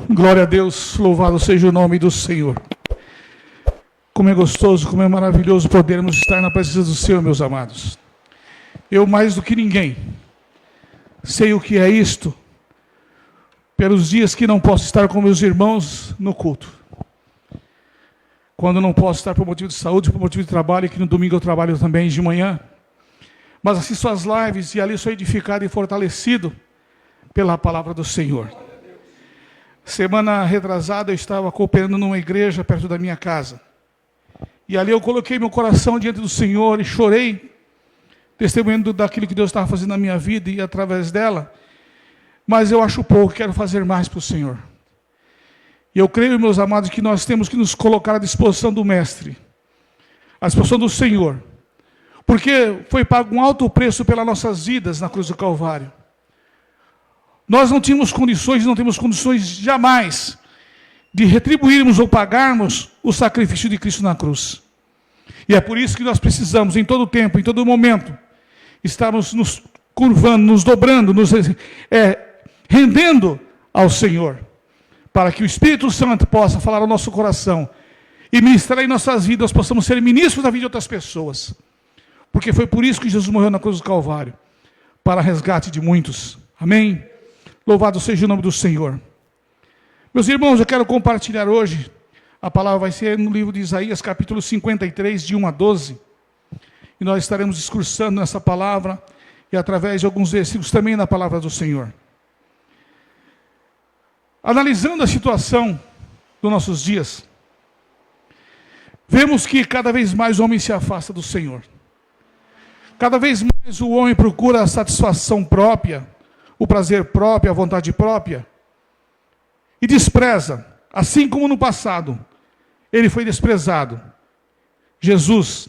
Glória a Deus, louvado seja o nome do Senhor. Como é gostoso, como é maravilhoso podermos estar na presença do Senhor, meus amados. Eu, mais do que ninguém, sei o que é isto, pelos dias que não posso estar com meus irmãos no culto. Quando não posso estar por motivo de saúde, por motivo de trabalho, que no domingo eu trabalho também de manhã. Mas assisto às lives e ali sou edificado e fortalecido pela palavra do Senhor. Semana retrasada eu estava cooperando numa igreja perto da minha casa. E ali eu coloquei meu coração diante do Senhor e chorei, testemunhando daquilo que Deus estava fazendo na minha vida e através dela. Mas eu acho pouco, quero fazer mais para o Senhor. E eu creio, meus amados, que nós temos que nos colocar à disposição do Mestre, à disposição do Senhor. Porque foi pago um alto preço pelas nossas vidas na cruz do Calvário. Nós não tínhamos condições, não temos condições jamais de retribuirmos ou pagarmos o sacrifício de Cristo na cruz. E é por isso que nós precisamos, em todo tempo, em todo momento, estarmos nos curvando, nos dobrando, nos rendendo ao Senhor, para que o Espírito Santo possa falar ao nosso coração e ministrar em nossas vidas, nós possamos ser ministros da vida de outras pessoas. Porque foi por isso que Jesus morreu na cruz do Calvário, para resgate de muitos. Amém? Louvado seja o nome do Senhor. Meus irmãos, eu quero compartilhar hoje, a palavra vai ser no livro de Isaías, capítulo 53, de 1 a 12. E nós estaremos discursando nessa palavra, e através de alguns versículos também na palavra do Senhor. Analisando a situação dos nossos dias, vemos que cada vez mais o homem se afasta do Senhor. Cada vez mais o homem procura a satisfação própria, o prazer próprio, a vontade própria, e despreza, assim como no passado, ele foi desprezado. Jesus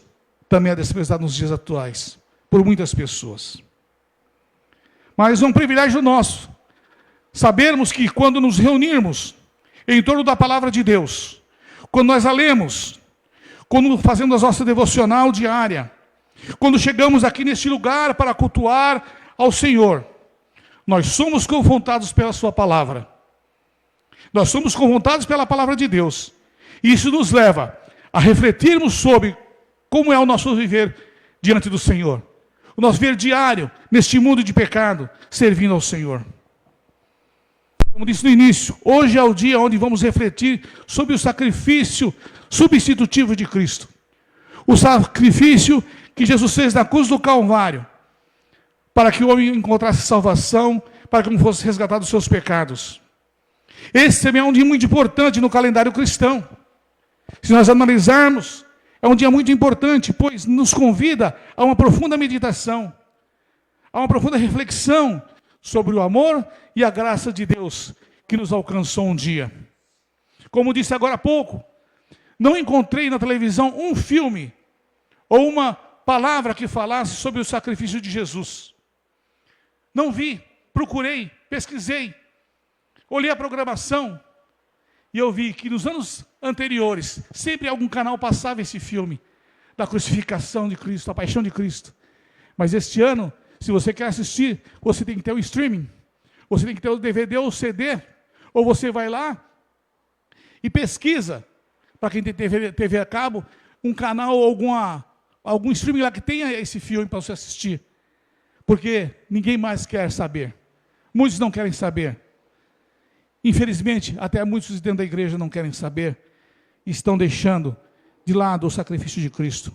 também é desprezado nos dias atuais, por muitas pessoas. Mas é um privilégio nosso, sabermos que quando nos reunirmos em torno da palavra de Deus, quando nós a lemos, quando fazemos a nossa devocional diária, quando chegamos aqui neste lugar para cultuar ao Senhor, nós somos confrontados pela sua palavra. Nós somos confrontados pela palavra de Deus. E isso nos leva a refletirmos sobre como é o nosso viver diante do Senhor. O nosso viver diário, neste mundo de pecado, servindo ao Senhor. Como disse no início, hoje é o dia onde vamos refletir sobre o sacrifício substitutivo de Cristo. O sacrifício que Jesus fez na cruz do Calvário, para que o homem encontrasse salvação, para que o homem fosse resgatado dos seus pecados. Esse também é um dia muito importante no calendário cristão. Se nós analisarmos, é um dia muito importante, pois nos convida a uma profunda meditação, a uma profunda reflexão sobre o amor e a graça de Deus que nos alcançou um dia. Como disse agora há pouco, não encontrei na televisão um filme ou uma palavra que falasse sobre o sacrifício de Jesus. Não vi, procurei, pesquisei, olhei a programação e eu vi que nos anos anteriores, sempre algum canal passava esse filme da crucificação de Cristo, a paixão de Cristo. Mas este ano, se você quer assistir, você tem que ter o streaming, você tem que ter o DVD ou o CD, ou você vai lá e pesquisa, para quem tem TV a cabo, um canal ou algum streaming lá que tenha esse filme para você assistir. Porque ninguém mais quer saber. Muitos não querem saber. Infelizmente, até muitos dentro da igreja não querem saber. Estão deixando de lado o sacrifício de Cristo.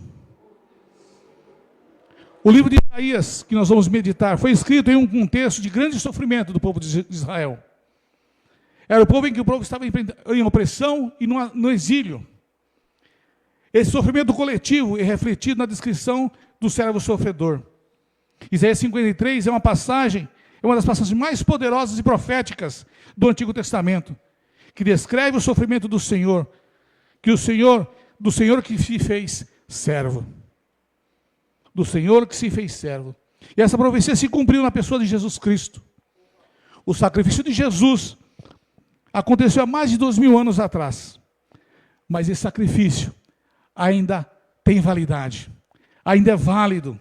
O livro de Isaías, que nós vamos meditar, foi escrito em um contexto de grande sofrimento do povo de Israel. Era o povo em que o povo estava em opressão e no exílio. Esse sofrimento coletivo é refletido na descrição do servo sofredor. Isaías 53 é uma das passagens mais poderosas e proféticas do Antigo Testamento, que descreve o sofrimento do Senhor, do Senhor que se fez servo. Do Senhor que se fez servo. E essa profecia se cumpriu na pessoa de Jesus Cristo. O sacrifício de Jesus aconteceu há mais de 2000 anos atrás. Mas esse sacrifício ainda tem validade, ainda é válido,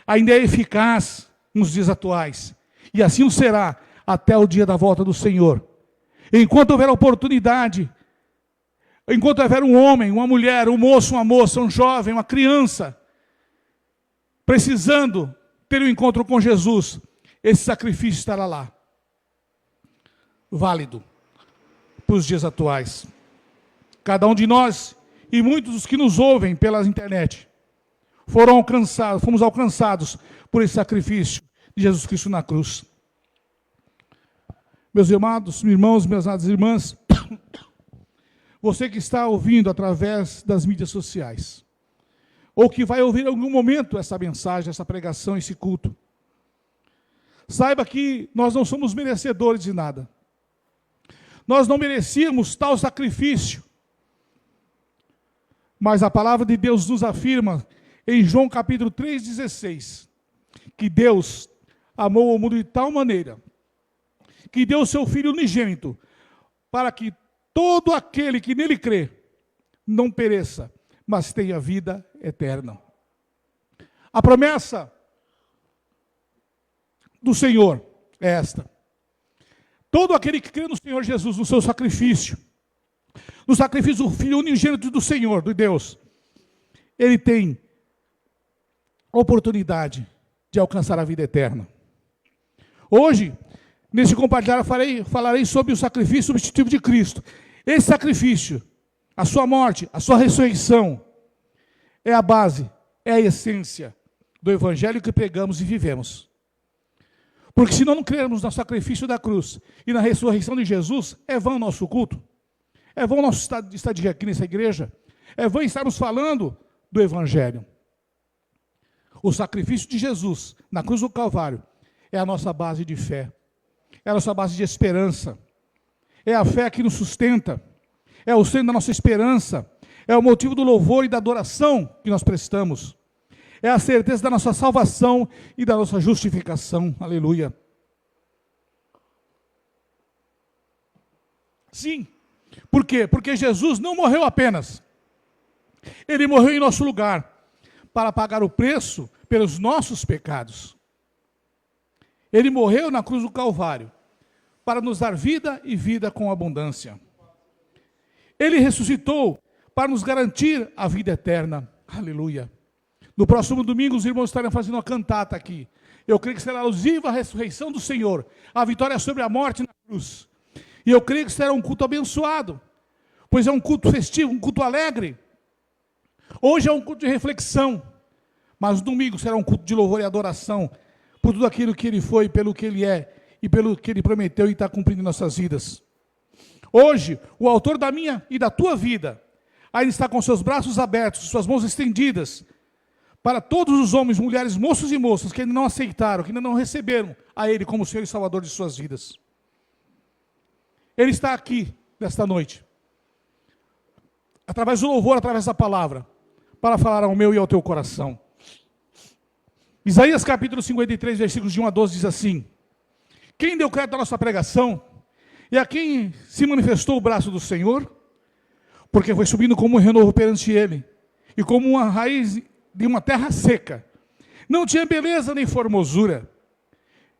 ainda é eficaz nos dias atuais. E assim o será até o dia da volta do Senhor. Enquanto houver oportunidade, enquanto houver um homem, uma mulher, um moço, uma moça, um jovem, uma criança, precisando ter um encontro com Jesus, esse sacrifício estará lá, válido para os dias atuais. Cada um de nós e muitos dos que nos ouvem pela internet fomos alcançados por esse sacrifício de Jesus Cristo na cruz. Meus amados irmãos, minhas amadas irmãs, você que está ouvindo através das mídias sociais, ou que vai ouvir em algum momento essa mensagem, essa pregação, esse culto, saiba que nós não somos merecedores de nada. Nós não merecíamos tal sacrifício, mas a palavra de Deus nos afirma em João capítulo 3,16, que Deus amou o mundo de tal maneira que deu o seu Filho unigênito, para que todo aquele que nele crê não pereça, mas tenha vida eterna. A promessa do Senhor é esta: todo aquele que crê no Senhor Jesus, no seu sacrifício, no sacrifício do Filho unigênito do Senhor, de Deus, ele tem a oportunidade de alcançar a vida eterna. Hoje, nesse compartilhar, falarei sobre o sacrifício substitutivo de Cristo. Esse sacrifício, a sua morte, a sua ressurreição, é a base, é a essência do evangelho que pregamos e vivemos. Porque se não crermos no sacrifício da cruz e na ressurreição de Jesus, é vão o nosso culto, é vão o nosso estadia aqui nessa igreja, é vão estarmos falando do evangelho. O sacrifício de Jesus na cruz do Calvário é a nossa base de fé, é a nossa base de esperança, é a fé que nos sustenta, é o centro da nossa esperança, é o motivo do louvor e da adoração que nós prestamos, é a certeza da nossa salvação e da nossa justificação. Aleluia. Sim. Por quê? Porque Jesus não morreu apenas, ele morreu em nosso lugar, para pagar o preço pelos nossos pecados. Ele morreu na cruz do Calvário, para nos dar vida e vida com abundância. Ele ressuscitou para nos garantir a vida eterna. Aleluia. No próximo domingo, os irmãos estarão fazendo uma cantata aqui. Eu creio que será alusiva à ressurreição do Senhor, a vitória sobre a morte na cruz. E eu creio que será um culto abençoado, pois é um culto festivo, um culto alegre. Hoje é um culto de reflexão, mas domingo será um culto de louvor e adoração, por tudo aquilo que ele foi, pelo que ele é, e pelo que ele prometeu e está cumprindo em nossas vidas. Hoje, o autor da minha e da tua vida, ainda está com seus braços abertos, suas mãos estendidas, para todos os homens, mulheres, moços e moças, que ainda não aceitaram, que ainda não receberam a Ele como Senhor e Salvador de suas vidas. Ele está aqui, nesta noite, através do louvor, através da palavra, para falar ao meu e ao teu coração. Isaías capítulo 53, versículos de 1 a 12, diz assim: quem deu crédito à nossa pregação, e a quem se manifestou o braço do Senhor? Porque foi subindo como um renovo perante ele, e como uma raiz de uma terra seca. Não tinha beleza nem formosura.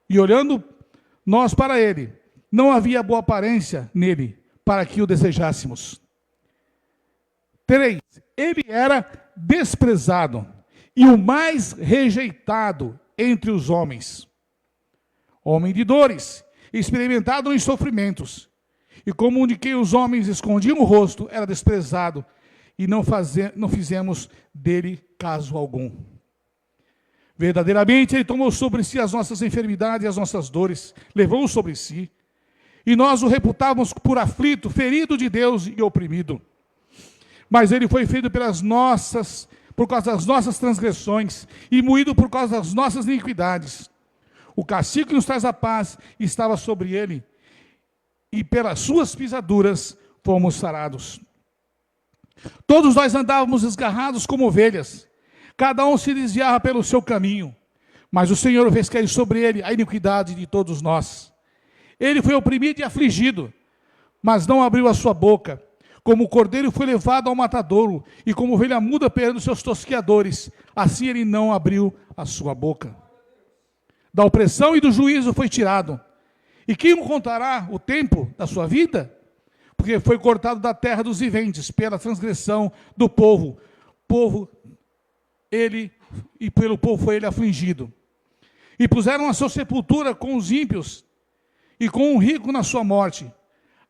E olhando nós para ele, não havia boa aparência nele, para que o desejássemos. 3. Ele era desprezado, e o mais rejeitado entre os homens. Homem de dores, experimentado em sofrimentos, e como um de quem os homens escondiam o rosto, era desprezado, e não fizemos dele caso algum. Verdadeiramente, ele tomou sobre si as nossas enfermidades e as nossas dores, levou-o sobre si, e nós o reputávamos por aflito, ferido de Deus e oprimido. Mas ele foi ferido por causa das nossas transgressões, e moído por causa das nossas iniquidades. O castigo que nos traz a paz estava sobre ele, e pelas suas pisaduras fomos sarados. Todos nós andávamos esgarrados como ovelhas, cada um se desviava pelo seu caminho, mas o Senhor fez cair sobre ele a iniquidade de todos nós. Ele foi oprimido e afligido, mas não abriu a sua boca. Como o cordeiro foi levado ao matadouro, e como ovelha muda perante os seus tosqueadores, assim ele não abriu a sua boca. Da opressão e do juízo foi tirado. E quem contará o tempo da sua vida? Porque foi cortado da terra dos viventes pela transgressão do povo. E pelo povo foi ele afligido. E puseram a sua sepultura com os ímpios e com o rico na sua morte,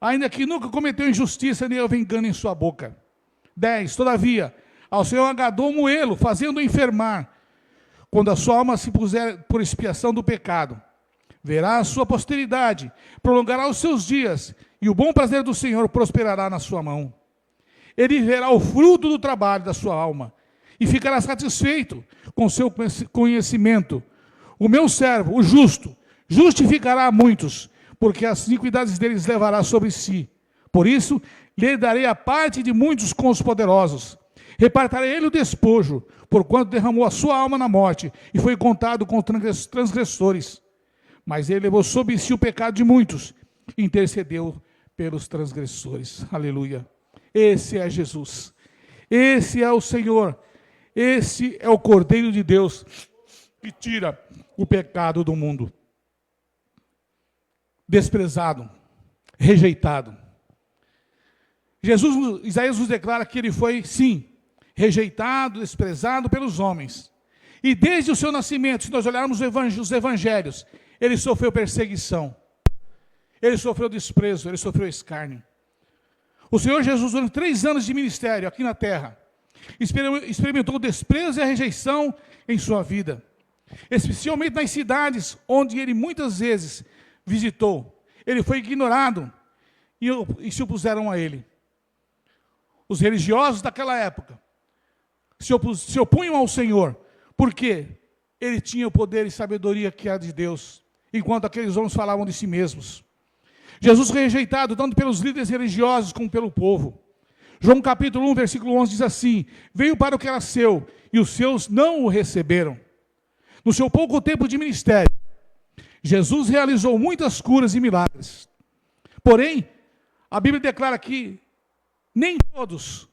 ainda que nunca cometeu injustiça, nem houve engano em sua boca. 10. Todavia, ao Senhor agradou moê-lo, fazendo-o enfermar, quando a sua alma se puser por expiação do pecado. Verá a sua posteridade, prolongará os seus dias, e o bom prazer do Senhor prosperará na sua mão. Ele verá o fruto do trabalho da sua alma, e ficará satisfeito com seu conhecimento. O meu servo, o justo, justificará a muitos, porque as iniquidades deles levará sobre si. Por isso, lhe darei a parte de muitos com os poderosos. Repartirei ele o despojo, porquanto derramou a sua alma na morte, e foi contado com transgressores. Mas ele levou sobre si o pecado de muitos, e intercedeu pelos transgressores. Aleluia. Esse é Jesus. Esse é o Senhor. Esse é o Cordeiro de Deus, que tira o pecado do mundo. Desprezado, rejeitado. Isaías nos declara que ele foi, sim, rejeitado, desprezado pelos homens. E desde o seu nascimento, se nós olharmos os evangelhos, ele sofreu perseguição, ele sofreu desprezo, ele sofreu escárnio. O Senhor Jesus, durante 3 anos de ministério aqui na terra, experimentou o desprezo e a rejeição em sua vida, especialmente nas cidades onde ele muitas vezes visitou. Ele foi ignorado e se opuseram a ele. Os religiosos daquela época se opunham ao Senhor, porque ele tinha o poder e sabedoria que era de Deus, enquanto aqueles homens falavam de si mesmos. Jesus foi rejeitado tanto pelos líderes religiosos como pelo povo. João capítulo 1, versículo 11 diz assim: veio para o que era seu, e os seus não o receberam. No seu pouco tempo de ministério, Jesus realizou muitas curas e milagres. Porém, a Bíblia declara que nem todos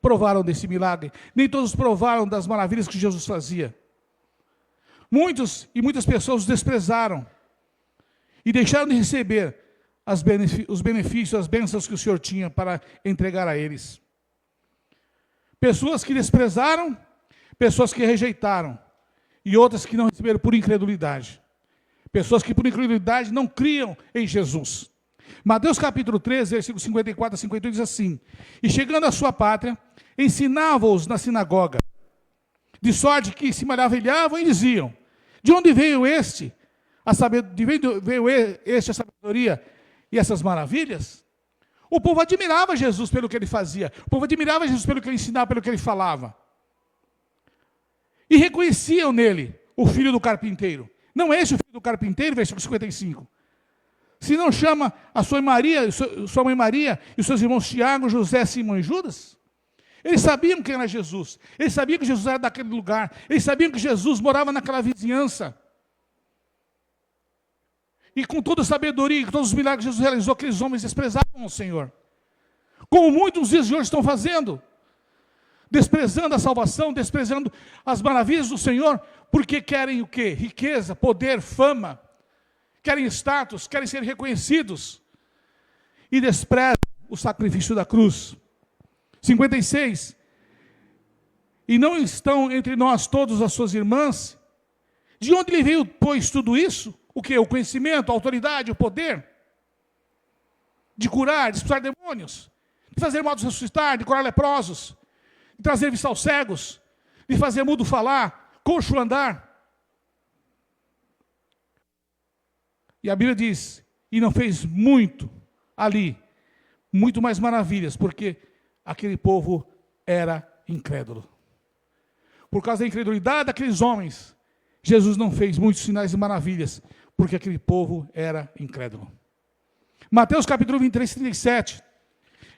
provaram desse milagre, nem todos provaram das maravilhas que Jesus fazia. Muitas pessoas o desprezaram e deixaram de receber os benefícios, as bênçãos que o Senhor tinha para entregar a eles. Pessoas que desprezaram, pessoas que rejeitaram, e outras que não receberam por incredulidade. Pessoas que por incredulidade não criam em Jesus. Mateus capítulo 13, versículos 54 a 51 diz assim: e chegando à sua pátria, ensinava-os na sinagoga, de sorte que se maravilhavam e diziam: de onde veio este? A sabedoria e essas maravilhas? O povo admirava Jesus pelo que ele fazia, o povo admirava Jesus pelo que ele ensinava, pelo que ele falava. E reconheciam nele o filho do carpinteiro. Não é esse o filho do carpinteiro, versículo 55. Se não chama a sua mãe Maria e os seus irmãos Tiago, José, Simão e Judas? Eles sabiam quem era Jesus, eles sabiam que Jesus era daquele lugar, eles sabiam que Jesus morava naquela vizinhança. E com toda a sabedoria, com todos os milagres que Jesus realizou, aqueles homens desprezavam o Senhor. Como muitos dias de hoje estão fazendo. Desprezando a salvação, desprezando as maravilhas do Senhor, porque querem o quê? Riqueza, poder, fama. Querem status, querem ser reconhecidos. E desprezam o sacrifício da cruz. 56. E não estão entre nós todas as suas irmãs? De onde lhe veio, pois, tudo isso? O quê? O conhecimento, a autoridade, o poder? De curar, de expulsar demônios, de fazer mortos ressuscitar, de curar leprosos, de trazer vista aos cegos, de fazer mudo falar, coxo andar. E a Bíblia diz, e não fez muito mais maravilhas, porque aquele povo era incrédulo. Por causa da incredulidade daqueles homens, Jesus não fez muitos sinais e maravilhas, porque aquele povo era incrédulo. Mateus capítulo 23, 37.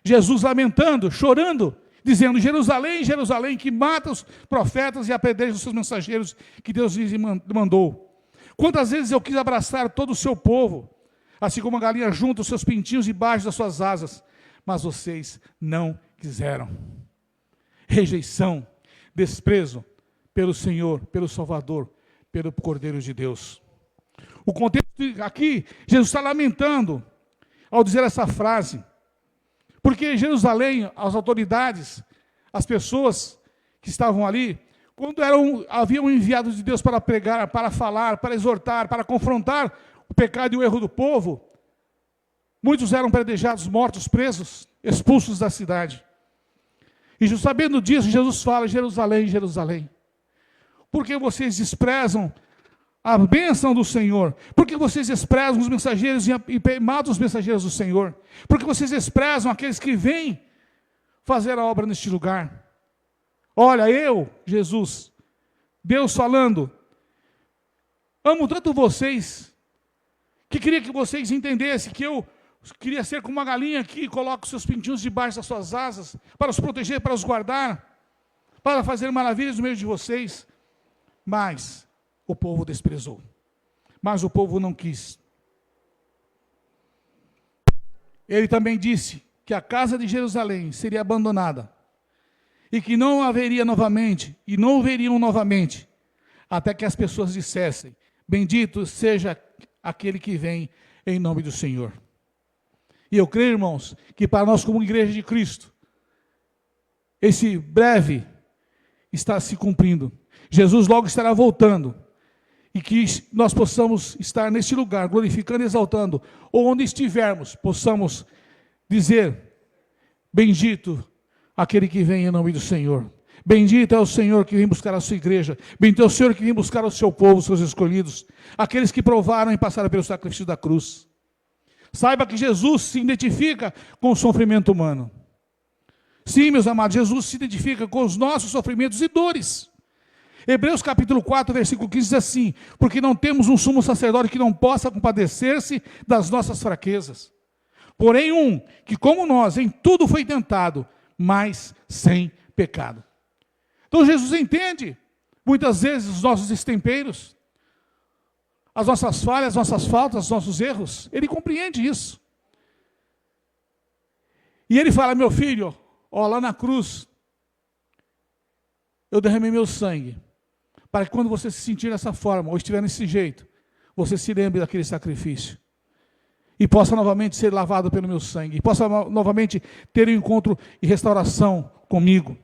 Jesus lamentando, chorando, dizendo: Jerusalém, Jerusalém, que mata os profetas e apedreja os seus mensageiros que Deus lhes mandou. Quantas vezes eu quis abraçar todo o seu povo, assim como a galinha junta os seus pintinhos debaixo das suas asas, mas vocês não quiseram. Rejeição, desprezo pelo Senhor, pelo Salvador, pelo Cordeiro de Deus. O contexto aqui, Jesus está lamentando ao dizer essa frase. Porque Jerusalém, as autoridades, as pessoas que estavam ali, quando haviam enviados de Deus para pregar, para falar, para exortar, para confrontar o pecado e o erro do povo, muitos eram apedrejados, mortos, presos, expulsos da cidade. E sabendo disso, Jesus fala: Jerusalém, Jerusalém, por que vocês desprezam a bênção do Senhor? Por que vocês desprezam os mensageiros e matam os mensageiros do Senhor? Por que vocês desprezam aqueles que vêm fazer a obra neste lugar? Olha, eu, Jesus, Deus falando, amo tanto vocês, que queria que vocês entendessem que eu queria ser como uma galinha que coloca os seus pintinhos debaixo das suas asas, para os proteger, para os guardar, para fazer maravilhas no meio de vocês. Mas o povo desprezou. Mas o povo não quis. Ele também disse que a casa de Jerusalém seria abandonada e que não haveria novamente, e não veriam novamente, até que as pessoas dissessem: bendito seja aquele que vem em nome do Senhor. E eu creio, irmãos, que para nós como igreja de Cristo, esse breve está se cumprindo. Jesus logo estará voltando, e que nós possamos estar neste lugar, glorificando e exaltando, ou onde estivermos, possamos dizer: bendito aquele que vem em nome do Senhor. Bendito é o Senhor que vem buscar a sua igreja. Bendito é o Senhor que vem buscar o seu povo, os seus escolhidos, aqueles que provaram e passaram pelo sacrifício da cruz. Saiba que Jesus se identifica com o sofrimento humano. Sim, meus amados, Jesus se identifica com os nossos sofrimentos e dores. Hebreus capítulo 4, versículo 15 diz assim: porque não temos um sumo sacerdote que não possa compadecer-se das nossas fraquezas, porém um que, como nós, em tudo foi tentado, mas sem pecado. Então Jesus entende, muitas vezes, os nossos destemperos, as nossas falhas, as nossas faltas, os nossos erros. Ele compreende isso. E ele fala: meu filho, ó, lá na cruz, eu derramei meu sangue, para que quando você se sentir dessa forma, ou estiver desse jeito, você se lembre daquele sacrifício, e possa novamente ser lavado pelo meu sangue, e possa novamente ter um encontro e restauração comigo.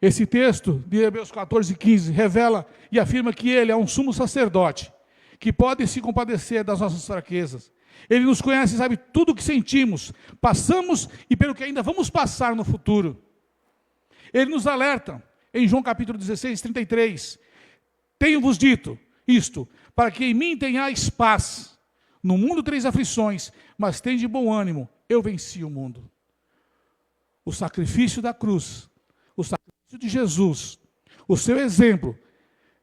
Esse texto de Hebreus 14, 15 revela e afirma que ele é um sumo sacerdote, que pode se compadecer das nossas fraquezas. Ele nos conhece e sabe tudo o que sentimos, passamos e pelo que ainda vamos passar no futuro. Ele nos alerta em João capítulo 16, 33. Tenho-vos dito isto, para que em mim tenhais paz. No mundo tereis aflições, mas tende bom ânimo, eu venci o mundo. O sacrifício da cruz, o sacrifício de Jesus, o seu exemplo,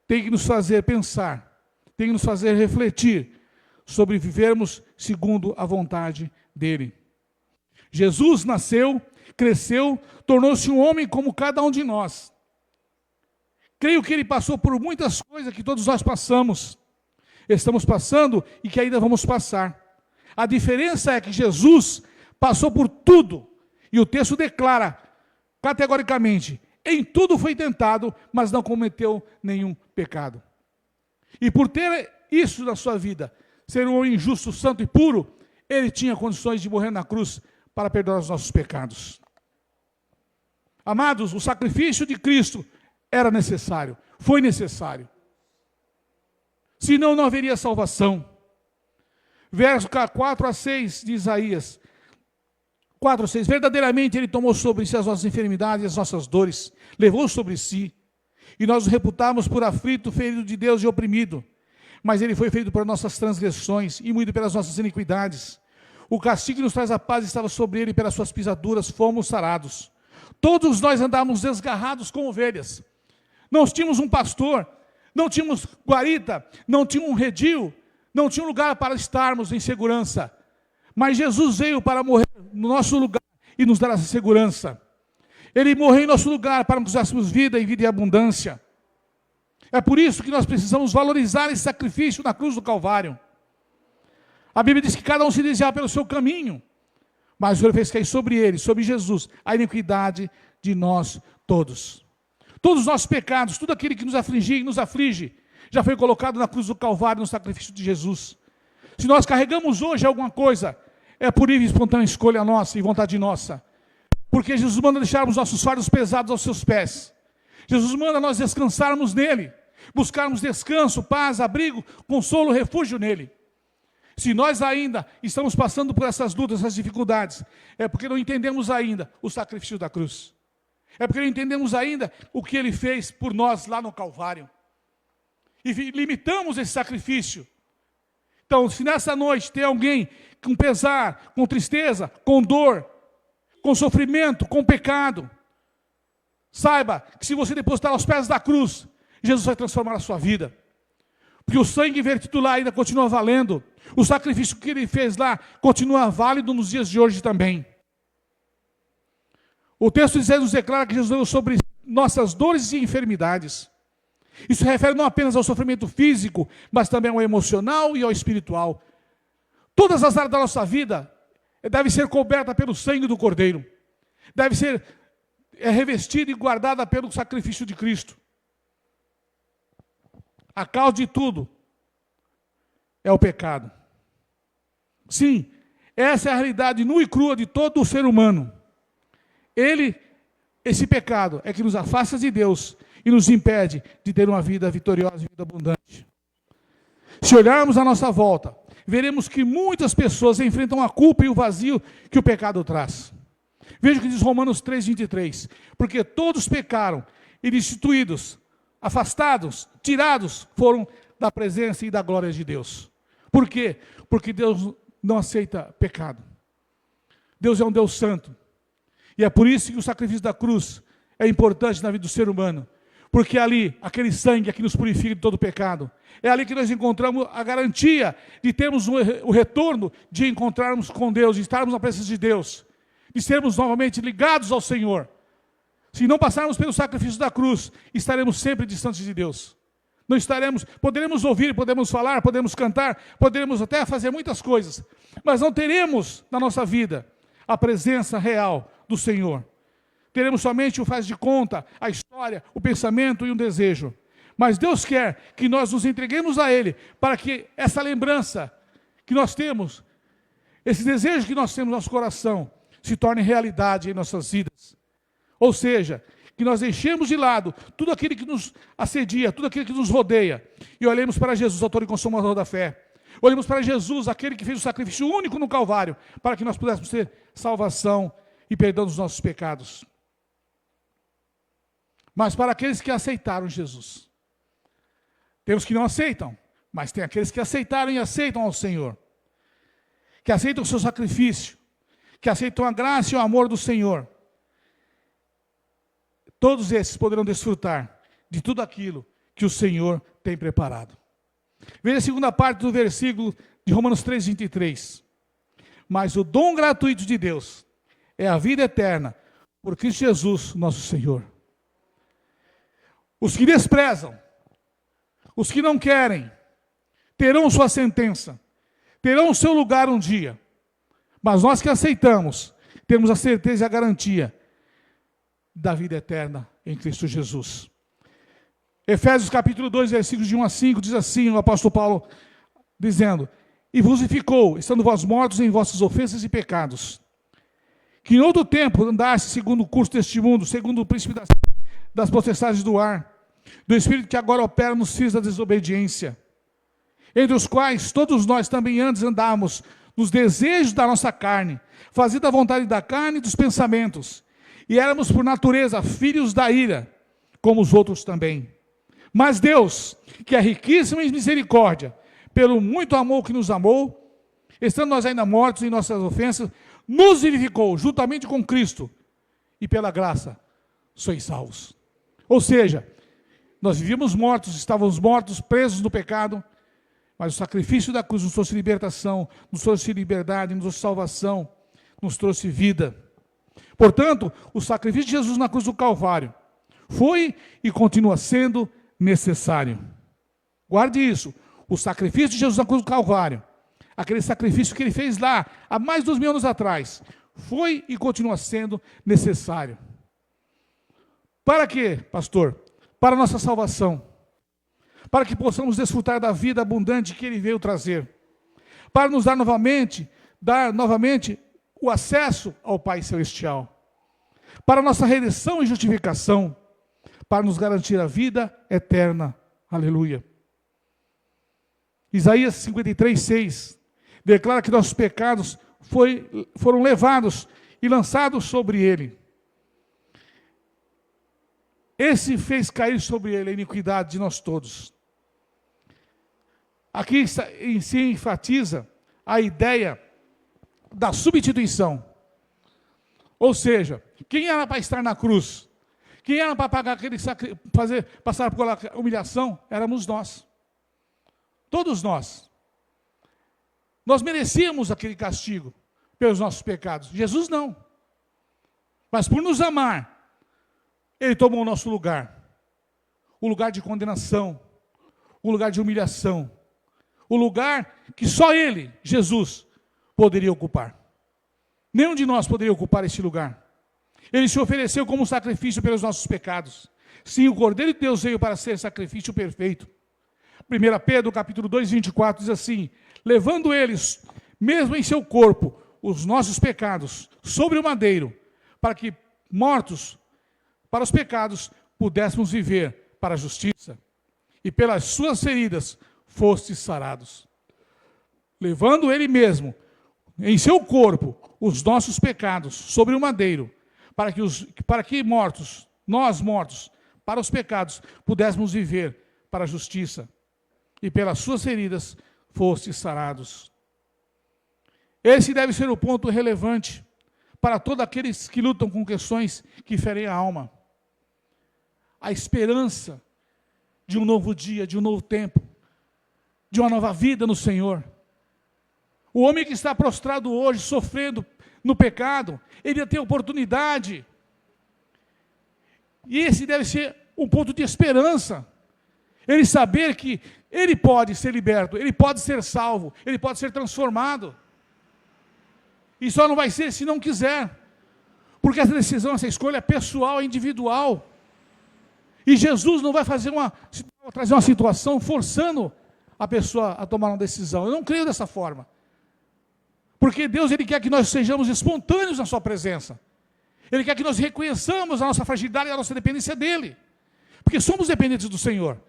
tem que nos fazer pensar, tem que nos fazer refletir sobre vivermos segundo a vontade dele. Jesus nasceu, cresceu, tornou-se um homem como cada um de nós. Creio que ele passou por muitas coisas que todos nós passamos, estamos passando e que ainda vamos passar. A diferença é que Jesus passou por tudo, e o texto declara categoricamente: em tudo foi tentado, mas não cometeu nenhum pecado. E por ter isso na sua vida, ser um homem justo, santo e puro, ele tinha condições de morrer na cruz para perdoar os nossos pecados. Amados, o sacrifício de Cristo era necessário, foi necessário. Senão não haveria salvação. Verso 4 a 6 de Isaías 4, 6, verdadeiramente ele tomou sobre si as nossas enfermidades e as nossas dores, levou sobre si, e nós o reputamos por aflito, ferido de Deus e oprimido, mas ele foi ferido por nossas transgressões e moído pelas nossas iniquidades. O castigo que nos traz a paz estava sobre ele, e pelas suas pisaduras fomos sarados. Todos nós andávamos desgarrados como ovelhas, não tínhamos um pastor, não tínhamos guarita, não tínhamos um redil, não tinha um lugar para estarmos em segurança, mas Jesus veio para morrer no nosso lugar e nos dar essa segurança. Ele morreu em nosso lugar para nos darmos vida e vida em abundância. É por isso que nós precisamos valorizar esse sacrifício na cruz do Calvário. A Bíblia diz que cada um se desviava pelo seu caminho, mas o Senhor fez cair sobre ele, sobre Jesus, a iniquidade de nós todos. Todos os nossos pecados, tudo aquilo que nos afligia e nos aflige, já foi colocado na cruz do Calvário, no sacrifício de Jesus. Se nós carregamos hoje alguma coisa, é por livre e espontânea escolha nossa e vontade nossa. Porque Jesus manda deixarmos nossos fardos pesados aos seus pés. Jesus manda nós descansarmos nele, buscarmos descanso, paz, abrigo, consolo, refúgio nele. Se nós ainda estamos passando por essas lutas, essas dificuldades, é porque não entendemos ainda o sacrifício da cruz. É porque não entendemos ainda o que ele fez por nós lá no Calvário. E limitamos esse sacrifício. Então, se nessa noite tem alguém com pesar, com tristeza, com dor, com sofrimento, com pecado, saiba que se você depositar aos pés da cruz, Jesus vai transformar a sua vida. Porque o sangue vertido lá ainda continua valendo. O sacrifício que ele fez lá continua válido nos dias de hoje também. O texto de nos declara que Jesus veio sobre nossas dores e enfermidades. Isso refere não apenas ao sofrimento físico, mas também ao emocional e ao espiritual. Todas as áreas da nossa vida devem ser cobertas pelo sangue do Cordeiro. Deve ser revestida e guardada pelo sacrifício de Cristo. A causa de tudo é o pecado. Sim, essa é a realidade nua e crua de todo o ser humano. Esse pecado é que nos afasta de Deus e nos impede de ter uma vida vitoriosa e vida abundante. Se olharmos à nossa volta, veremos que muitas pessoas enfrentam a culpa e o vazio que o pecado traz. Veja o que diz Romanos 3:23. Porque todos pecaram e destituídos, afastados, tirados foram da presença e da glória de Deus. Por quê? Porque Deus não aceita pecado. Deus é um Deus santo. E é por isso que o sacrifício da cruz é importante na vida do ser humano. Porque é ali, aquele sangue que nos purifica de todo pecado. É ali que nós encontramos a garantia de termos o retorno, de encontrarmos com Deus, de estarmos na presença de Deus, de sermos novamente ligados ao Senhor. Se não passarmos pelo sacrifício da cruz, estaremos sempre distantes de Deus. Não estaremos, poderemos ouvir, podemos falar, podemos cantar, poderemos até fazer muitas coisas, mas não teremos na nossa vida a presença real do Senhor. Teremos somente o faz de conta, a história, o pensamento e o desejo. Mas Deus quer que nós nos entreguemos a Ele, para que essa lembrança que nós temos, esse desejo que nós temos no nosso coração, se torne realidade em nossas vidas. Ou seja, que nós deixemos de lado tudo aquilo que nos assedia, tudo aquilo que nos rodeia, e olhemos para Jesus, autor e consumador da fé. Olhemos para Jesus, aquele que fez o sacrifício único no Calvário, para que nós pudéssemos ter salvação e perdão dos nossos pecados. Mas para aqueles que aceitaram Jesus, tem os que não aceitam, mas tem aqueles que aceitaram e aceitam ao Senhor, que aceitam o seu sacrifício, que aceitam a graça e o amor do Senhor. Todos esses poderão desfrutar de tudo aquilo que o Senhor tem preparado. Veja a segunda parte do versículo de Romanos 3:23. Mas o dom gratuito de Deus é a vida eterna por Cristo Jesus, nosso Senhor. Os que desprezam, os que não querem, terão sua sentença, terão o seu lugar um dia. Mas nós que aceitamos, temos a certeza e a garantia da vida eterna em Cristo Jesus. Efésios capítulo 2, versículos de 1 a 5, diz assim, o apóstolo Paulo, dizendo: E vos vivificou, estando vós mortos em vossas ofensas e pecados, que em outro tempo andaste segundo o curso deste mundo, segundo o príncipe das potestades do ar, do espírito que agora opera nos filhos da desobediência, entre os quais todos nós também antes andávamos nos desejos da nossa carne, fazendo a vontade da carne e dos pensamentos, e éramos por natureza filhos da ira, como os outros também. Mas Deus, que é riquíssimo em misericórdia, pelo muito amor que nos amou, estando nós ainda mortos em nossas ofensas, nos vivificou juntamente com Cristo, e pela graça sois salvos. Ou seja, nós vivíamos mortos, estávamos mortos, presos no pecado, mas o sacrifício da cruz nos trouxe libertação, nos trouxe liberdade, nos trouxe salvação, nos trouxe vida. Portanto, o sacrifício de Jesus na cruz do Calvário foi e continua sendo necessário. Guarde isso. O sacrifício de Jesus na cruz do Calvário, aquele sacrifício que ele fez lá, há mais de 2000 anos atrás, foi e continua sendo necessário. Para quê, pastor? Para a nossa salvação. para que possamos desfrutar da vida abundante que Ele veio trazer, para nos dar novamente o acesso ao Pai Celestial, para nossa redenção e justificação, para nos garantir a vida eterna. Aleluia. Isaías 53:6 declara que nossos pecados foram levados e lançados sobre Ele. Esse fez cair sobre Ele a iniquidade de nós todos. Aqui se enfatiza a ideia da substituição. Ou seja, quem era para estar na cruz? Quem era para pagar passar por aquela humilhação? Éramos nós. Todos nós. Nós merecíamos aquele castigo pelos nossos pecados. Jesus não. Mas por nos amar, Ele tomou o nosso lugar. O lugar de condenação. O lugar de humilhação. O lugar que só Ele, Jesus, poderia ocupar. Nenhum de nós poderia ocupar esse lugar. Ele se ofereceu como sacrifício pelos nossos pecados. Sim, o Cordeiro de Deus veio para ser sacrifício perfeito. 1 Pedro, capítulo 2, 24, diz assim: levando eles, mesmo em seu corpo, os nossos pecados, sobre o madeiro, para que, mortos para os pecados, pudéssemos viver para a justiça. E pelas suas feridas, fostes sarados. Levando Ele mesmo, em seu corpo, os nossos pecados, sobre o madeiro, para que mortos, nós mortos, para os pecados, pudéssemos viver para a justiça. E pelas suas feridas fostes sarados. Esse deve ser o ponto relevante para todos aqueles que lutam com questões que ferem a alma. A esperança de um novo dia, de um novo tempo, de uma nova vida no Senhor. O homem que está prostrado hoje, sofrendo no pecado, ele tem oportunidade. E esse deve ser um ponto de esperança. Ele saber que ele pode ser liberto, ele pode ser salvo, ele pode ser transformado. E só não vai ser se não quiser. Porque essa decisão, essa escolha é pessoal, é individual. E Jesus não vai trazer uma situação forçando a pessoa a tomar uma decisão. Eu não creio dessa forma. Porque Deus, Ele quer que nós sejamos espontâneos na sua presença. Ele quer que nós reconheçamos a nossa fragilidade e a nossa dependência dEle. Porque somos dependentes do Senhor.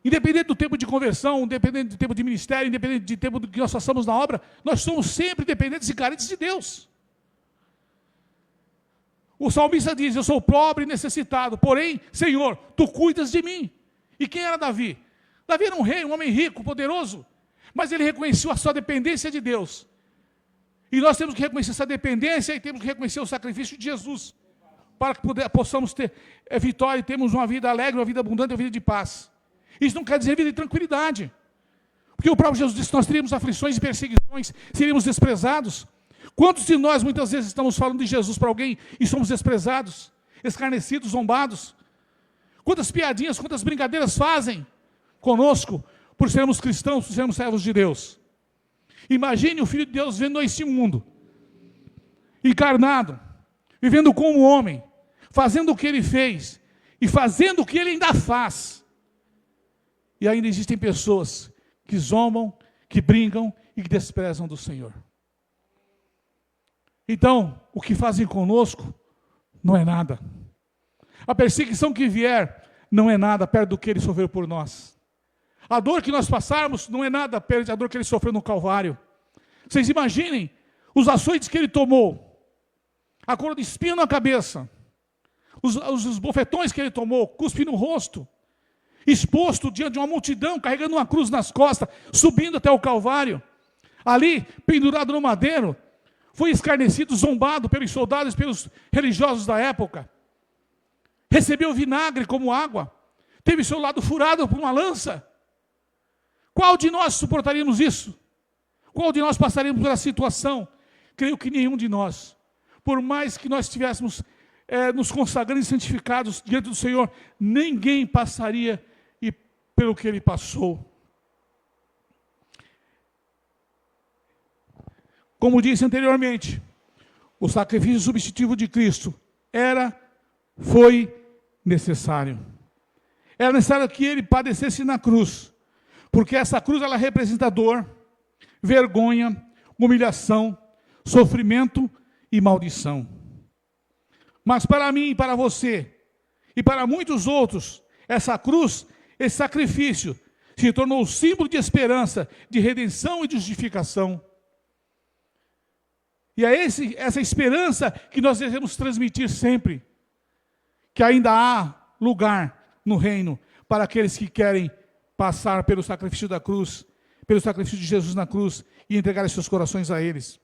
Independente do tempo de conversão, independente do tempo de ministério, independente do tempo que nós façamos na obra, nós somos sempre dependentes e carentes de Deus. O salmista diz: eu sou pobre e necessitado, porém, Senhor, Tu cuidas de mim. E quem era Davi? Davi era um rei, um homem rico, poderoso, mas ele reconheceu a sua dependência de Deus. E nós temos que reconhecer essa dependência e temos que reconhecer o sacrifício de Jesus, para que possamos ter vitória e termos uma vida alegre, uma vida abundante, uma vida de paz. Isso não quer dizer vida de tranquilidade. Porque o próprio Jesus disse que nós teríamos aflições e perseguições, seríamos desprezados. Quantos de nós muitas vezes estamos falando de Jesus para alguém e somos desprezados, escarnecidos, zombados? Quantas piadinhas, quantas brincadeiras fazem conosco por sermos cristãos, por sermos servos de Deus? Imagine o Filho de Deus vendo esse mundo, encarnado, vivendo como homem, fazendo o que Ele fez e fazendo o que Ele ainda faz. E ainda existem pessoas que zombam, que brincam e que desprezam do Senhor. Então, o que fazem conosco não é nada. A perseguição que vier não é nada perto do que Ele sofreu por nós. A dor que nós passarmos não é nada perto da dor que Ele sofreu no Calvário. Vocês imaginem os açoites que Ele tomou, a coroa de espinho na cabeça, os bofetões que Ele tomou, cuspe no rosto, exposto diante de uma multidão, carregando uma cruz nas costas, subindo até o Calvário, ali, pendurado no madeiro, foi escarnecido, zombado pelos soldados, pelos religiosos da época, recebeu vinagre como água, teve seu lado furado por uma lança. Qual de nós suportaríamos isso? Qual de nós passaríamos pela situação? Creio que nenhum de nós. Por mais que nós estivéssemos nos consagrando e santificados diante do Senhor, ninguém passaria pelo que Ele passou. Como disse anteriormente, o sacrifício substitutivo de Cristo foi necessário. era necessário que ele padecesse na cruz, porque essa cruz ela representa dor, vergonha, humilhação, sofrimento e maldição. Mas para mim e para você, e para muitos outros, essa cruz, esse sacrifício, se tornou símbolo de esperança, de redenção e de justificação. E é essa esperança que nós devemos transmitir sempre, que ainda há lugar no reino para aqueles que querem passar pelo sacrifício da cruz, pelo sacrifício de Jesus na cruz e entregar seus corações a eles.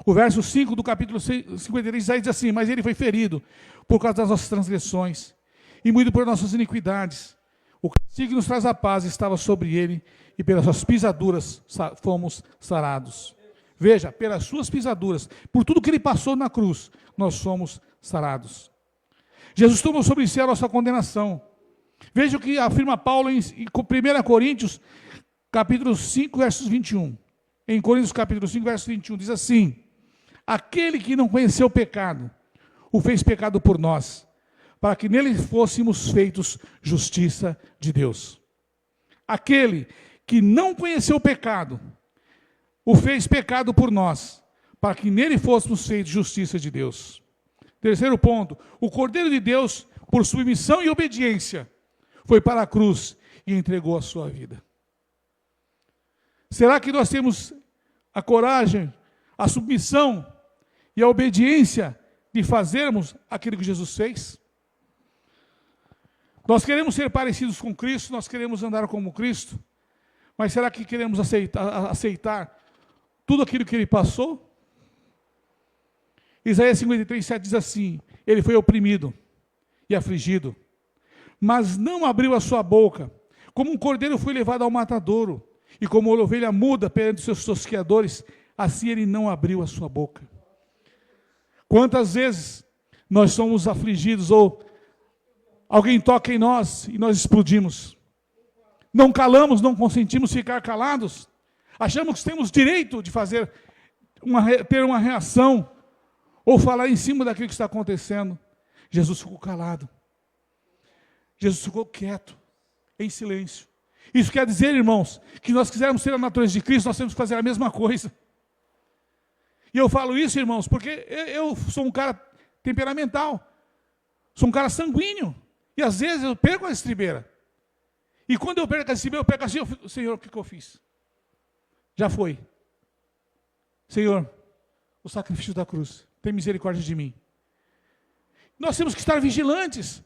O verso 5 do capítulo 53 diz assim: mas ele foi ferido por causa das nossas transgressões e moído por nossas iniquidades. O castigo que nos traz a paz estava sobre ele, e pelas suas pisaduras fomos sarados. Veja, pelas suas pisaduras, por tudo que ele passou na cruz, nós somos sarados. Jesus tomou sobre si a nossa condenação. Veja o que afirma Paulo em 1 Coríntios, capítulo 5, versos 21. Em Coríntios, capítulo 5, verso 21, diz assim: aquele que não conheceu o pecado, o fez pecado por nós, para que nele fôssemos feitos justiça de Deus. Aquele que não conheceu o pecado, o fez pecado por nós, para que nele fôssemos feitos justiça de Deus. Terceiro ponto, o Cordeiro de Deus, por submissão e obediência, foi para a cruz e entregou a sua vida. Será que nós temos a coragem, a submissão e a obediência de fazermos aquilo que Jesus fez? Nós queremos ser parecidos com Cristo, nós queremos andar como Cristo, mas será que queremos aceitar tudo aquilo que ele passou? Isaías 53, 7 diz assim: ele foi oprimido e afligido, mas não abriu a sua boca. Como um cordeiro foi levado ao matadouro, e como uma ovelha muda perante os seus tosqueadores, assim ele não abriu a sua boca. Quantas vezes nós somos afligidos, ou alguém toca em nós e nós explodimos? Não calamos, não consentimos ficar calados. Achamos que temos direito de ter uma reação, ou falar em cima daquilo que está acontecendo. Jesus ficou calado. Jesus ficou quieto, em silêncio. Isso quer dizer, irmãos, que nós quisermos ter a natureza de Cristo, nós temos que fazer a mesma coisa. E eu falo isso, irmãos, porque eu sou um cara temperamental, sou um cara sanguíneo, e às vezes eu perco a estribeira. E quando eu perco a estribeira, eu perco assim: Senhor, o que eu fiz? Já foi. Senhor, o sacrifício da cruz, tem misericórdia de mim. Nós temos que estar vigilantes,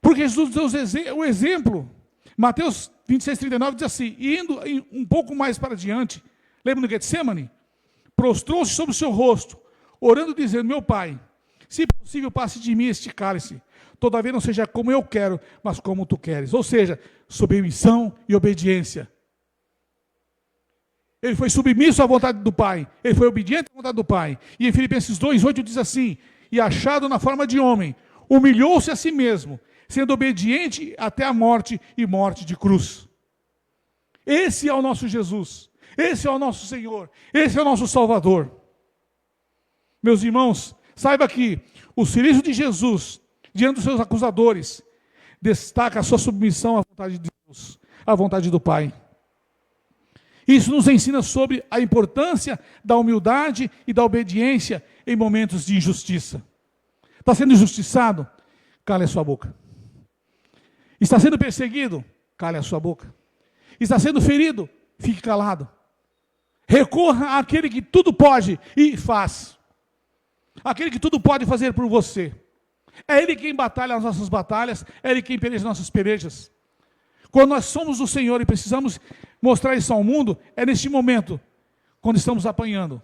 porque Jesus deu o exemplo. Mateus 26, 39 diz assim: e indo um pouco mais para diante, lembra no Getsemane? Prostrou-se sobre o seu rosto, orando, dizendo: meu Pai, se possível, passe de mim este cálice, todavia não seja como eu quero, mas como tu queres. Ou seja, submissão e obediência. Ele foi submisso à vontade do Pai, ele foi obediente à vontade do Pai. E em Filipenses 2, 8 diz assim: e achado na forma de homem, humilhou-se a si mesmo, sendo obediente até a morte, e morte de cruz. Esse é o nosso Jesus, esse é o nosso Senhor, esse é o nosso Salvador. Meus irmãos, saiba que o silêncio de Jesus, diante dos seus acusadores, destaca a sua submissão à vontade de Deus, à vontade do Pai. Isso nos ensina sobre a importância da humildade e da obediência em momentos de injustiça. Está sendo injustiçado? Cale a sua boca. Está sendo perseguido? Cale a sua boca. Está sendo ferido? Fique calado. Recorra àquele que tudo pode e faz. Aquele que tudo pode fazer por você. É Ele quem batalha as nossas batalhas, é Ele quem peleja as nossas pelejas. Quando nós somos do Senhor e precisamos mostrar isso ao mundo, é neste momento, quando estamos apanhando,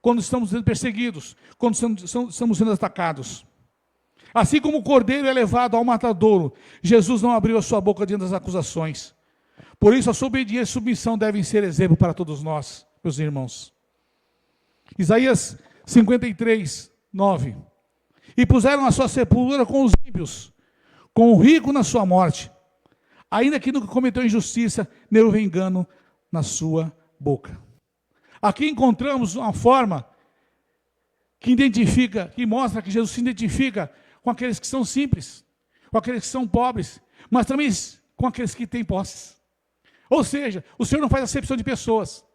quando estamos sendo perseguidos, quando estamos sendo atacados. Assim como o cordeiro é levado ao matadouro, Jesus não abriu a sua boca diante das acusações. Por isso a sua obediência e submissão devem ser exemplo para todos nós, meus irmãos. Isaías 53, 9. E puseram a sua sepultura com os ímpios, com o rico na sua morte, ainda que nunca cometeu injustiça, nem houve engano na sua boca. Aqui encontramos uma forma que identifica, que mostra que Jesus se identifica com aqueles que são simples, com aqueles que são pobres, mas também com aqueles que têm posses. Ou seja, o Senhor não faz acepção de pessoas.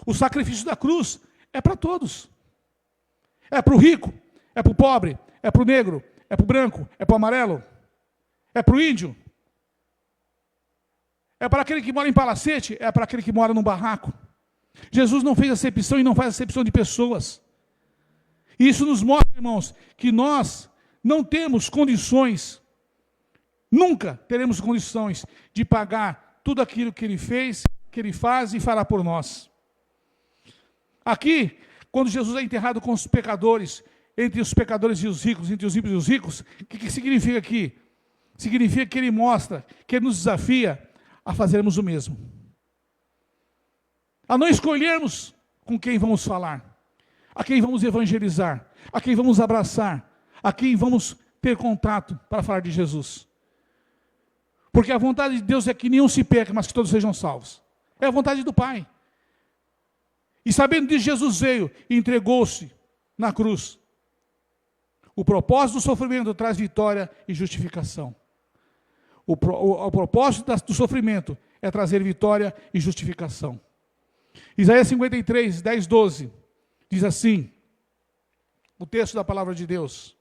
O sacrifício da cruz é para todos. É para o rico, é para o pobre, é para o negro, é para o branco, é para o amarelo, é para o índio. É para aquele que mora em palacete, é para aquele que mora num barraco. Jesus não fez acepção e não faz acepção de pessoas. E isso nos mostra, irmãos, que nós não temos condições, nunca teremos condições de pagar tudo aquilo que Ele fez, que Ele faz e fará por nós. Aqui, quando Jesus é enterrado com os pecadores, entre os pecadores e os ricos, entre os ímpios e os ricos, o que significa aqui? Significa que Ele mostra, que Ele nos desafia a fazermos o mesmo. A não escolhermos com quem vamos falar, a quem vamos evangelizar, a quem vamos abraçar, a quem vamos ter contato para falar de Jesus. Porque a vontade de Deus é que nenhum se perca, mas que todos sejam salvos. É a vontade do Pai. E sabendo disso, Jesus veio e entregou-se na cruz. O propósito do sofrimento traz vitória e justificação. O propósito do sofrimento é trazer vitória e justificação. Isaías 53, 10, 12, diz assim, o texto da palavra de Deus.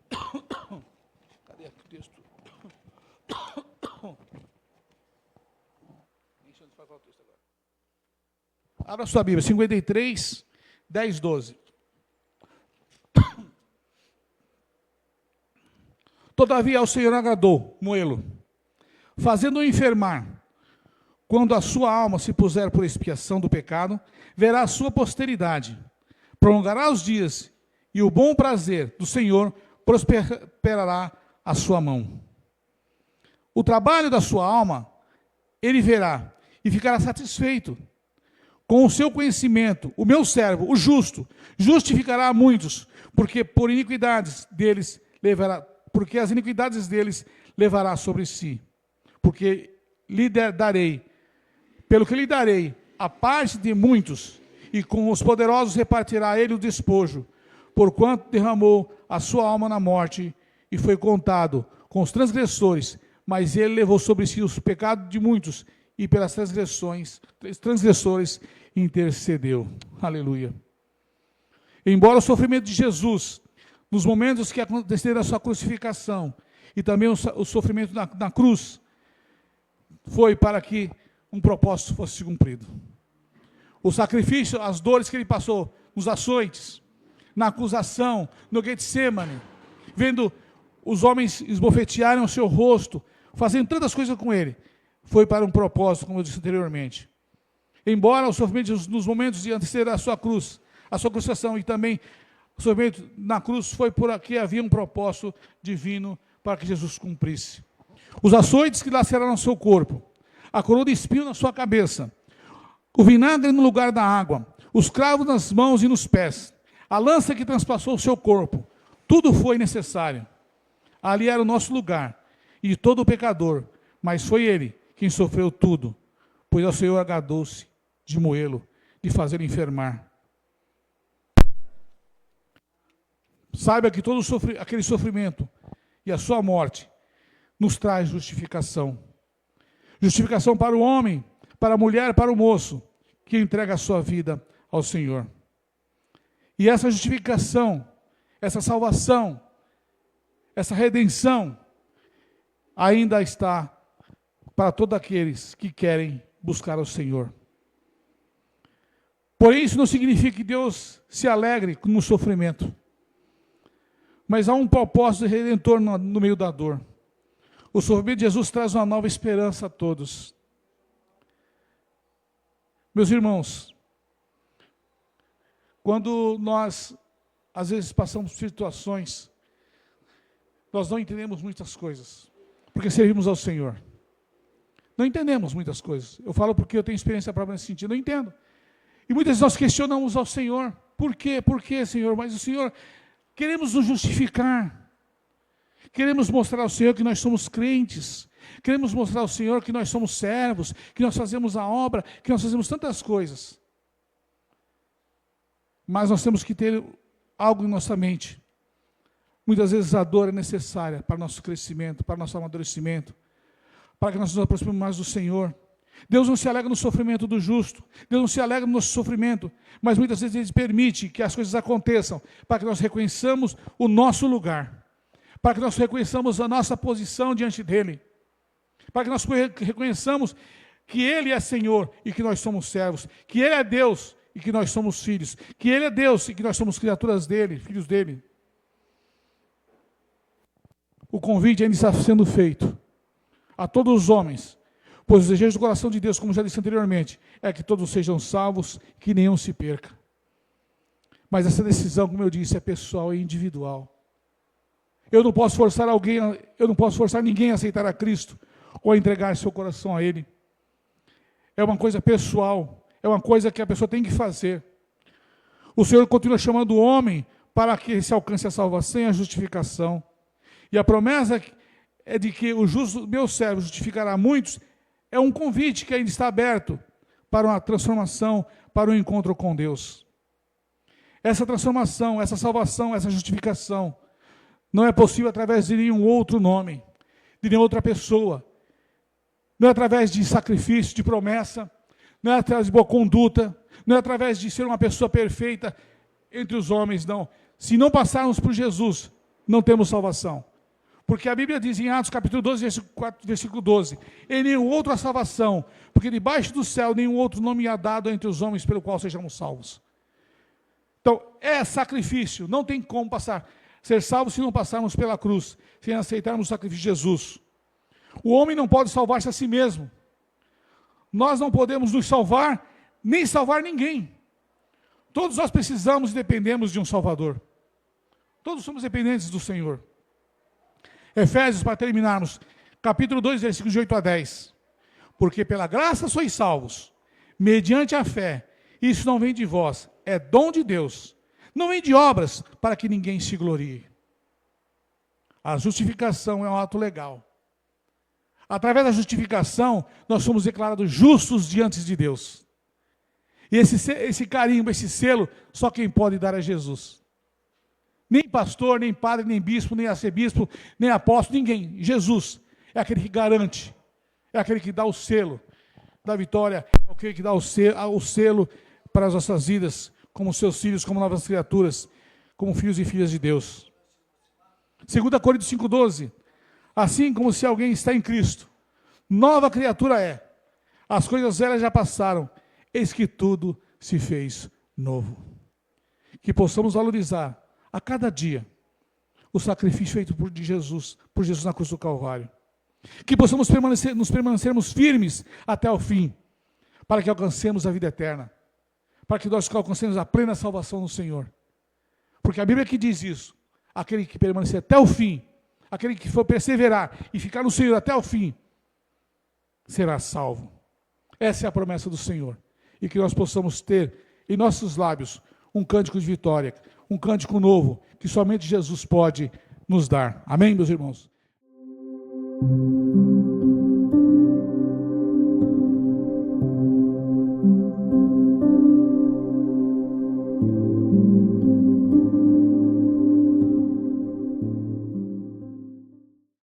Cadê o texto? Deixa eu falar o texto agora. Abra a sua Bíblia, 53, 10, 12. Todavia ao Senhor agradou moê-lo, fazendo-o enfermar. Quando a sua alma se puser por expiação do pecado, verá a sua posteridade, prolongará os dias, e o bom prazer do Senhor prosperará a sua mão. O trabalho da sua alma, ele verá, e ficará satisfeito. Com o seu conhecimento, o meu servo, o justo, justificará a muitos, porque as iniquidades deles levará sobre si. Porque pelo que lhe darei a parte de muitos, e com os poderosos repartirá ele o despojo, porquanto derramou a sua alma na morte, e foi contado com os transgressores, mas ele levou sobre si os pecados de muitos, e pelas transgressores intercedeu. Aleluia. Embora o sofrimento de Jesus, nos momentos que aconteceram a sua crucificação, e também o sofrimento na cruz, foi para que um propósito fosse cumprido. O sacrifício, as dores que ele passou, nos açoites, na acusação, no Getsemane, vendo os homens esbofetearem o seu rosto, fazendo tantas coisas com ele, foi para um propósito, como eu disse anteriormente. Embora o sofrimento nos momentos de anteceder a sua cruz, a sua crucificação, e também o sofrimento na cruz, foi por aqui havia um propósito divino para que Jesus cumprisse. Os açoites que laceraram seu corpo, a coroa de espinho na sua cabeça, o vinagre no lugar da água, os cravos nas mãos e nos pés, a lança que transpassou o seu corpo, tudo foi necessário. Ali era o nosso lugar, e de todo pecador, mas foi ele quem sofreu tudo, pois ao Senhor agradou-se de moê-lo, de fazê-lo enfermar. Saiba que todo aquele sofrimento e a sua morte nos traz justificação. Justificação para o homem, para a mulher, para o moço, que entrega a sua vida ao Senhor. E essa justificação, essa salvação, essa redenção, ainda está para todos aqueles que querem buscar ao Senhor. Porém, isso não significa que Deus se alegre no sofrimento. Mas há um propósito redentor no meio da dor. O sofrimento de Jesus traz uma nova esperança a todos. Meus irmãos, quando nós, às vezes, passamos por situações, nós não entendemos muitas coisas, porque servimos ao Senhor. Não entendemos muitas coisas. Eu falo porque eu tenho experiência própria nesse sentido, não entendo. E muitas vezes nós questionamos ao Senhor. Por quê? Por quê, Senhor? Mas o Senhor, queremos nos justificar. Queremos mostrar ao Senhor que nós somos crentes. Queremos mostrar ao Senhor que nós somos servos, que nós fazemos a obra, que nós fazemos tantas coisas. Mas nós temos que ter algo em nossa mente. Muitas vezes a dor é necessária para o nosso crescimento, para o nosso amadurecimento, para que nós nos aproximemos mais do Senhor. Deus não se alegra no sofrimento do justo, Deus não se alegra no nosso sofrimento, mas muitas vezes Ele permite que as coisas aconteçam para que nós reconheçamos o nosso lugar, para que nós reconheçamos a nossa posição diante dEle, para que nós reconheçamos que Ele é Senhor e que nós somos servos, que Ele é Deus e que nós somos filhos, que Ele é Deus e que nós somos criaturas dEle, filhos dEle. O convite ainda está sendo feito a todos os homens, pois o desejo do coração de Deus, como já disse anteriormente, é que todos sejam salvos, que nenhum se perca. Mas essa decisão, como eu disse, é pessoal e individual. Eu não posso forçar ninguém a aceitar a Cristo ou a entregar seu coração a Ele. É uma coisa pessoal, é uma coisa que a pessoa tem que fazer. O Senhor continua chamando o homem para que se alcance a salvação e a justificação. E a promessa é de que o justo, meu servo, justificará muitos, é um convite que ainda está aberto para uma transformação, para um encontro com Deus. Essa transformação, essa salvação, essa justificação, não é possível através de nenhum outro nome, de nenhuma outra pessoa. Não é através de sacrifício, de promessa, não é através de boa conduta, não é através de ser uma pessoa perfeita entre os homens, não. Se não passarmos por Jesus, não temos salvação. Porque a Bíblia diz em Atos capítulo 12, versículo 12, em nenhum outro há salvação, porque debaixo do céu nenhum outro nome há dado entre os homens pelo qual sejamos salvos. Então, é sacrifício, não tem como ser salvo se não passarmos pela cruz, sem aceitarmos o sacrifício de Jesus. O homem não pode salvar-se a si mesmo. Nós não podemos nos salvar, nem salvar ninguém. Todos nós precisamos e dependemos de um Salvador. Todos somos dependentes do Senhor. Efésios, para terminarmos, capítulo 2, versículos de 8 a 10. Porque pela graça sois salvos, mediante a fé. Isso não vem de vós, é dom de Deus. Não vem de obras, para que ninguém se glorie. A justificação é um ato legal. Através da justificação, nós somos declarados justos diante de Deus. E esse carimbo, esse selo, só quem pode dar é Jesus. Nem pastor, nem padre, nem bispo, nem arcebispo, nem apóstolo, ninguém. Jesus é aquele que garante, é aquele que dá o selo da vitória, é aquele que dá o selo para as nossas vidas, como seus filhos, como novas criaturas, como filhos e filhas de Deus. 2 Coríntios 5,12. Assim como se alguém está em Cristo, nova criatura é. As coisas velhas já passaram, eis que tudo se fez novo. Que possamos valorizar a cada dia o sacrifício feito por Jesus na cruz do Calvário. Que possamos permanecermos firmes até o fim, para que alcancemos a vida eterna, para que nós alcancemos a plena salvação no Senhor. Porque a Bíblia que diz isso, aquele que permanecer até o fim, aquele que for perseverar e ficar no Senhor até o fim, será salvo. Essa é a promessa do Senhor. E que nós possamos ter em nossos lábios um cântico de vitória, um cântico novo, que somente Jesus pode nos dar. Amém, meus irmãos?